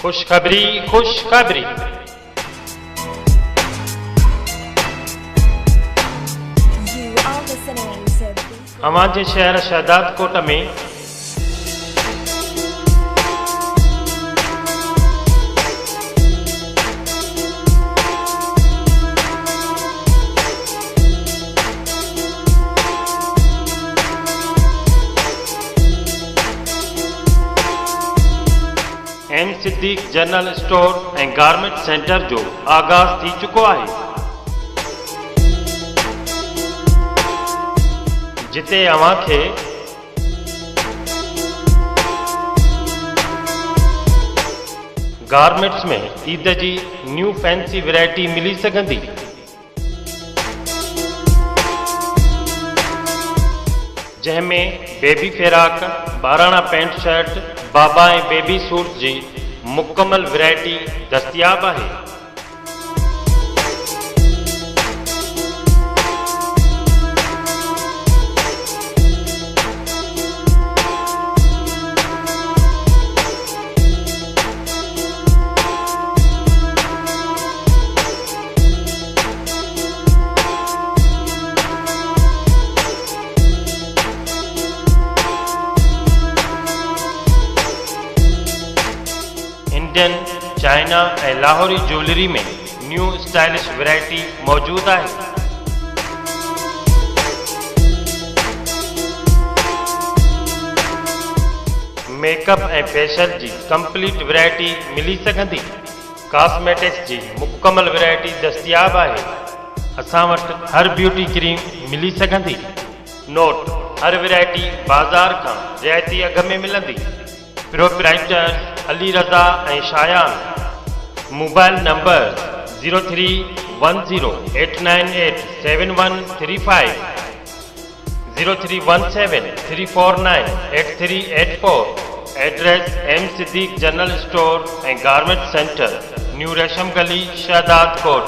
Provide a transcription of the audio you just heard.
खुशखबरी खुशखबरी। हमारे शहर शहदादकोट में एम सिद्दीक जनरल स्टोर ऐं गारमेंट सेंटर जो आगाज़ थी चुको है, जिते अवां खे गारमेंट्स में ईद जी न्यू फैंसी वैरायटी मिली सघंदी। जंहिंमें बेबी फेराक, बाराणा पैंट शर्ट, बाबा ऐं बेबी सूट जी मुकम्मल वैरायटी दस्तियाब है। इंडियन, चाइना ऐं लाहौरी ज्वेलरी में न्यू स्टाइलिश वैरायटी मौजूद है। मेकअप ऐं फेशियल जी कंप्लीट वैरायटी मिली सघंदी। कॉस्मेटिक्स जी मुकम्मल वैरायटी दस्तियाब है। असां वटि हर ब्यूटी क्रीम मिली सघंदी। नोट: हर वैरायटी बाज़ार खां रियायती अघ में मिलंदी। प्रोप्राइटर अली रज़ा ऐं Shayan. Mobile number 0310898713 031734988384। Address M Siddique general store ऐं गारमेंट सेंटर, न्यू रेशम गली, शहदादकोट।